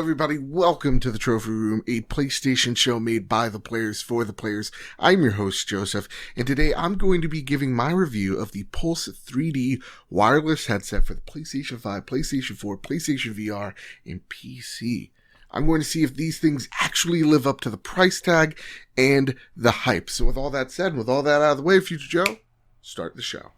everybody, welcome to the Trophy Room, a PlayStation show made by the players for the players. I'm your host, Joseph, and today I'm going to be giving my review of the Pulse 3D wireless headset for the PlayStation 5, PlayStation 4, PlayStation VR, and PC. I'm going to see if these things actually live up to the price tag and the hype. So with all that said, and with all that out of the way, Future Joe, start the show.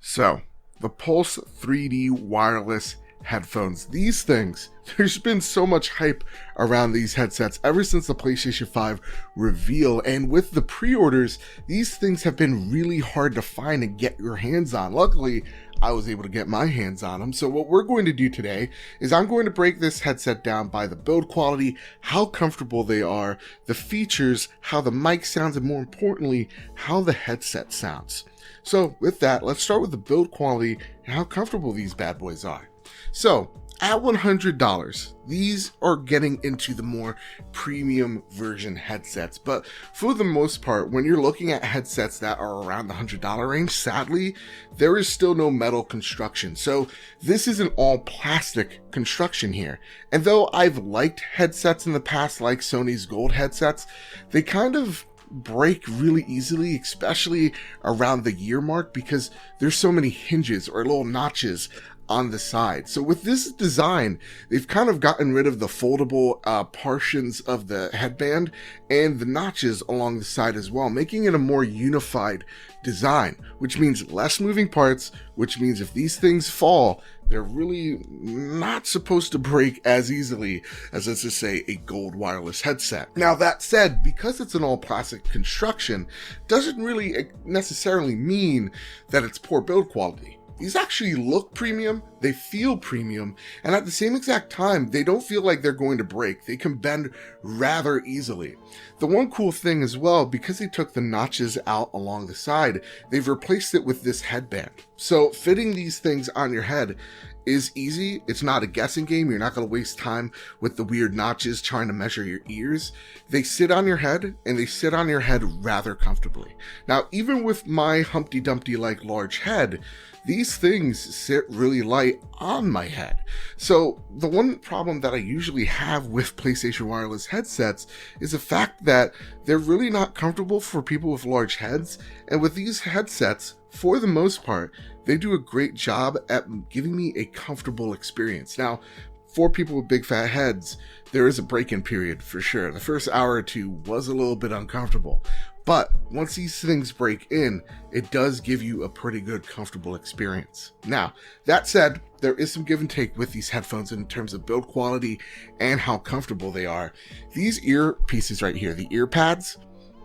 So, the Pulse 3D wireless headphones. These things, there's been so much hype around these headsets ever since the PlayStation 5 reveal, and with the pre-orders, these things have been really hard to find and get your hands on. Luckily, I was able to get my hands on them. So what we're going to do today is I'm going to break this headset down by the build quality, how comfortable they are, the features, how the mic sounds, and more importantly, how the headset sounds. So with that, let's start with the build quality and how comfortable these bad boys are. So at $100, these are getting into the more premium version headsets, but for the most part, when you're looking at headsets that are around the $100 range, sadly, there is still no metal construction. So this is an all plastic construction here. And though I've liked headsets in the past, like Sony's gold headsets, they kind of break really easily, especially around the year mark, because there's so many hinges or little notches on the side. So with this design, they've kind of gotten rid of the foldable portions of the headband and the notches along the side as well, making it a more unified design, which means less moving parts, which means if these things fall, they're really not supposed to break as easily as, let's just say, a gold wireless headset. Now that said, because it's an all plastic construction, doesn't really necessarily mean that it's poor build quality. These actually look premium, they feel premium, and at the same exact time, they don't feel like they're going to break. They can bend rather easily. The one cool thing as well, because they took the notches out along the side, they've replaced it with this headband. So fitting these things on your head is easy. It's not a guessing game. You're not going to waste time with the weird notches trying to measure your ears. They sit on your head, and they sit on your head rather comfortably. Now, even with my Humpty Dumpty like large head, these things sit really light on my head. So the one problem that I usually have with PlayStation wireless headsets is the fact that they're really not comfortable for people with large heads. And with these headsets, for the most part, they do a great job at giving me a comfortable experience. Now, for people with big fat heads, there is a break-in period for sure. The first hour or two was a little bit uncomfortable. But once these things break in, it does give you a pretty good, comfortable experience. Now, that said, there is some give and take with these headphones in terms of build quality and how comfortable they are. These ear pieces right here, the ear pads,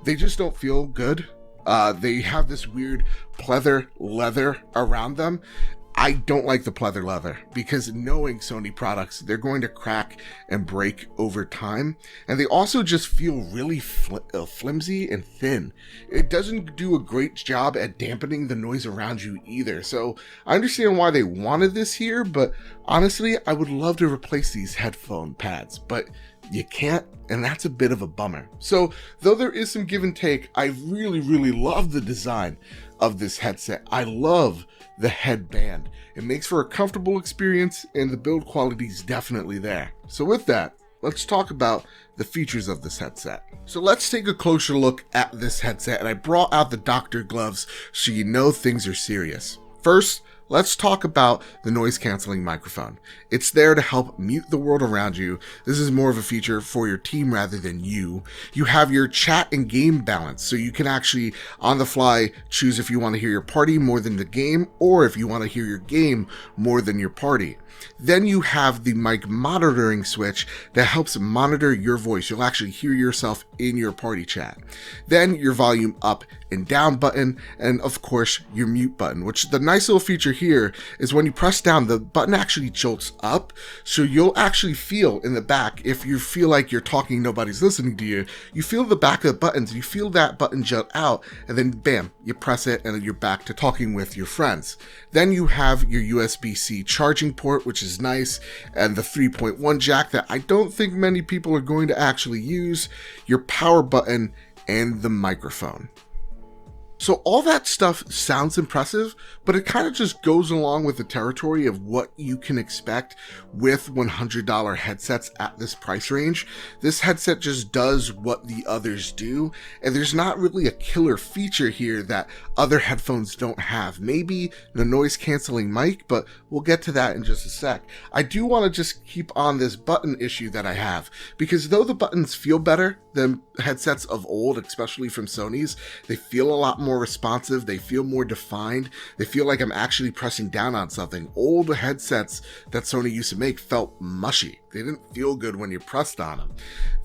they just don't feel good. They have this weird pleather leather around them. I don't like the pleather leather because knowing Sony products, they're going to crack and break over time. And they also just feel really flimsy and thin. It doesn't do a great job at dampening the noise around you either. So I understand why they wanted this here, but honestly, I would love to replace these headphone pads, but you can't, and that's a bit of a bummer. So though there is some give and take, I really love the design of this headset. I love the headband. It makes for a comfortable experience, and the build quality is definitely there. So with that, let's talk about the features of this headset. So let's take a closer look at this headset, and I brought out the doctor gloves so you know things are serious. First, let's talk about the noise canceling microphone. It's there to help mute the world around you. This is more of a feature for your team rather than you. You have your chat and game balance, so you can actually on the fly choose if you want to hear your party more than the game, or if you want to hear your game more than your party. Then you have the mic monitoring switch that helps monitor your voice. You'll actually hear yourself in your party chat. Then your volume up and down button, and of course your mute button, which the nice little feature here is when you press down, the button actually jolts up. So you'll actually feel in the back, if you feel like you're talking, nobody's listening to you, you feel the back of the buttons, you feel that button jolt out, and then bam, you press it and then you're back to talking with your friends. Then you have your USB-C charging port, which is nice, and the 3.1 jack that I don't think many people are going to actually use, your power button, and the microphone. So all that stuff sounds impressive, but it kind of just goes along with the territory of what you can expect with $100 headsets at this price range. This headset just does what the others do, and there's not really a killer feature here that other headphones don't have. Maybe the noise canceling mic, but we'll get to that in just a sec. I do want to just keep on this button issue that I have, because though the buttons feel better than headsets of old, especially from Sony's, they feel a lot more responsive, they feel more defined, they feel like I'm actually pressing down on something. Old headsets that Sony used to make felt mushy. They didn't feel good when you pressed on them.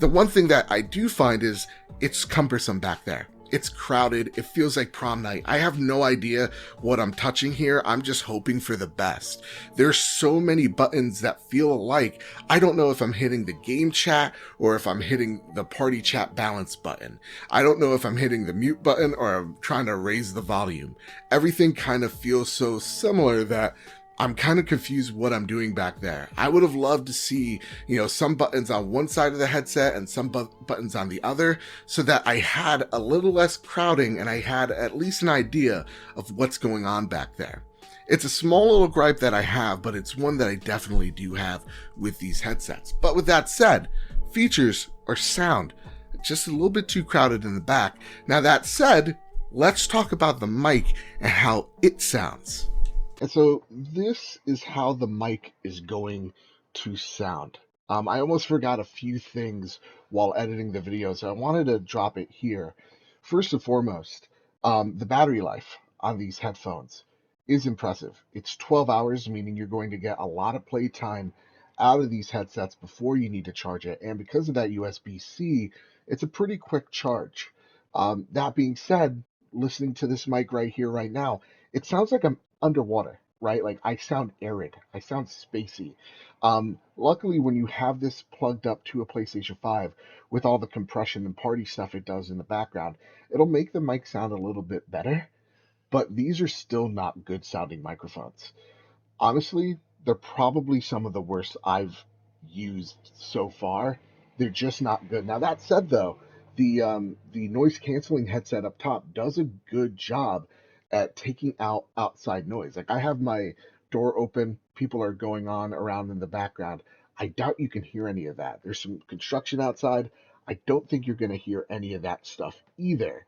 The one thing that I do find is it's cumbersome back there. It's crowded. It feels like prom night. I have no idea what I'm touching here. I'm just hoping for the best. There's so many buttons that feel alike. I don't know if I'm hitting the game chat or if I'm hitting the party chat balance button. I don't know if I'm hitting the mute button or I'm trying to raise the volume. Everything kind of feels so similar that I'm kind of confused what I'm doing back there. I would have loved to see, some buttons on one side of the headset and some buttons on the other, so that I had a little less crowding and I had at least an idea of what's going on back there. It's a small little gripe that I have, but it's one that I definitely do have with these headsets. But with that said, features or sound, just a little bit too crowded in the back. Now that said, let's talk about the mic and how it sounds. And so this is how the mic is going to sound. I almost forgot a few things while editing the video, so I wanted to drop it here. First and foremost, the battery life on these headphones is impressive. It's 12 hours, meaning you're going to get a lot of play time out of these headsets before you need to charge it. And because of that USB-C, it's a pretty quick charge. That being said, listening to this mic right here, right now, it sounds like I'm underwater, right? Like I sound arid, I sound spacey. Luckily, when you have this plugged up to a PlayStation 5 with all the compression and party stuff it does in the background, it'll make the mic sound a little bit better, but these are still not good sounding microphones. Honestly, they're probably some of the worst I've used so far. They're just not good. Now that said though, the noise canceling headset up top does a good job at taking out outside noise. Like I have my door open, people are going on around in the background. I doubt you can hear any of that. There's some construction outside. I don't think you're going to hear any of that stuff either.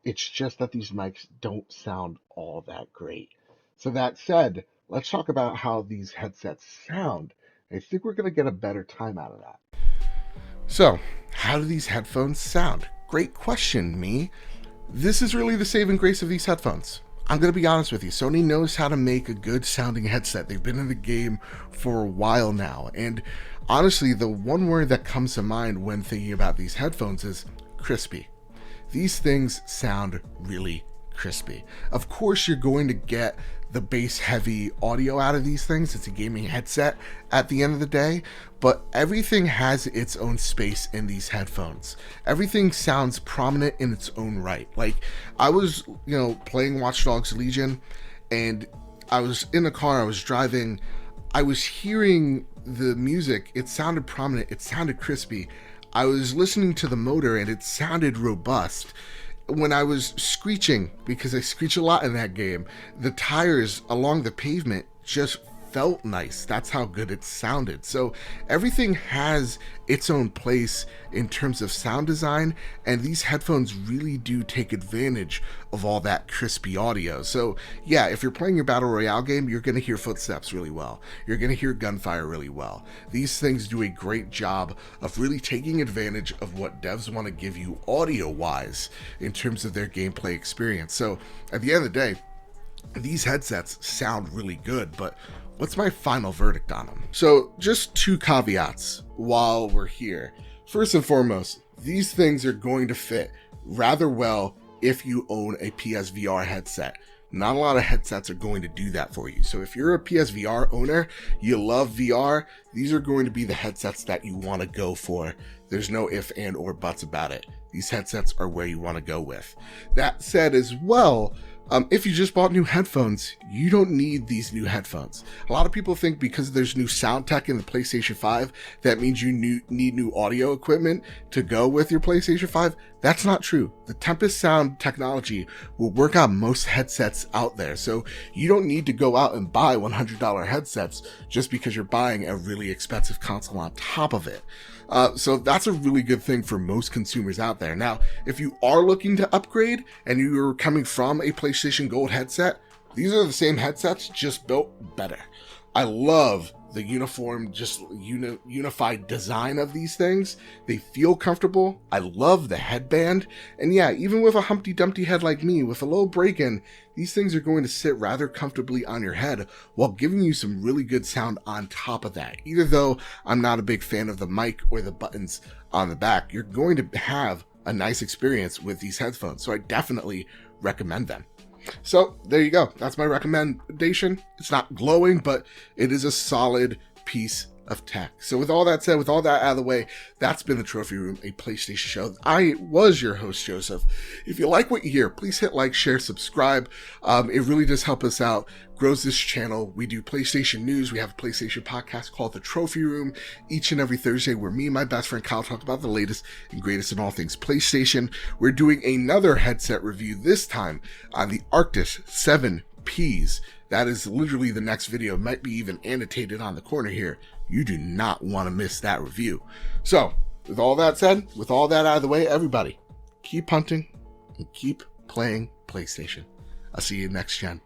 It's just that these mics don't sound all that great. So that said, let's talk about how these headsets sound. I think we're going to get a better time out of that. So, how do these headphones sound? Great question, me. This is really the saving grace of these headphones. I'm going to be honest with you. Sony knows how to make a good sounding headset. They've been in the game for a while now. And honestly, the one word that comes to mind when thinking about these headphones is crispy. These things sound really crispy. Of course, you're going to get the bass heavy audio out of these things. It's a gaming headset at the end of the day, but everything has its own space in these headphones. Everything sounds prominent in its own right. Like I was, playing Watch Dogs Legion, and I was in the car, I was driving, I was hearing the music. It sounded prominent. It sounded crispy. I was listening to the motor and it sounded robust. When I was screeching, because I screech a lot in that game, the tires along the pavement just felt nice. That's how good it sounded. So everything has its own place in terms of sound design, and these headphones really do take advantage of all that crispy audio. So yeah, if you're playing your battle royale game, you're going to hear footsteps really well. You're going to hear gunfire really well. These things do a great job of really taking advantage of what devs want to give you audio-wise in terms of their gameplay experience. So at the end of the day, these headsets sound really good, but what's my final verdict on them? So just two caveats while we're here. First and foremost, these things are going to fit rather well if you own a PSVR headset. Not a lot of headsets are going to do that for you. So if you're a PSVR owner, you love VR, these are going to be the headsets that you want to go for. There's no if and or buts about it. These headsets are where you want to go with. That said as well, if you just bought new headphones, you don't need these new headphones. A lot of people think because there's new sound tech in the PlayStation 5, that means you need new audio equipment to go with your PlayStation 5. That's not true. The Tempest sound technology will work on most headsets out there. So you don't need to go out and buy $100 headsets just because you're buying a really expensive console on top of it. So that's a really good thing for most consumers out there. Now, if you are looking to upgrade and you're coming from a PlayStation Gold headset, these are the same headsets, just built better. I love the uniform, just unified design of these things. They feel comfortable. I love the headband. And yeah, even with a Humpty Dumpty head like me, with a little break-in, these things are going to sit rather comfortably on your head while giving you some really good sound on top of that. Even though I'm not a big fan of the mic or the buttons on the back, you're going to have a nice experience with these headphones. So I definitely recommend them. So there you go. That's my recommendation. It's not glowing, but it is a solid piece of tech. So with all that said, with all that out of the way, that's been the Trophy Room, a PlayStation show. I was your host, Joseph. If you like what you hear, please hit like, share, subscribe. It really does help us out, grows this channel. We do PlayStation news. We have a PlayStation podcast called The Trophy Room each and every Thursday, where me and my best friend Kyle talk about the latest and greatest in all things PlayStation. We're doing another headset review, this time on the Arctis 7Ps. That is literally the next video. It might be even annotated on the corner here. You do not want to miss that review. So, with all that said, with all that out of the way, everybody, keep hunting and keep playing PlayStation. I'll see you next gen.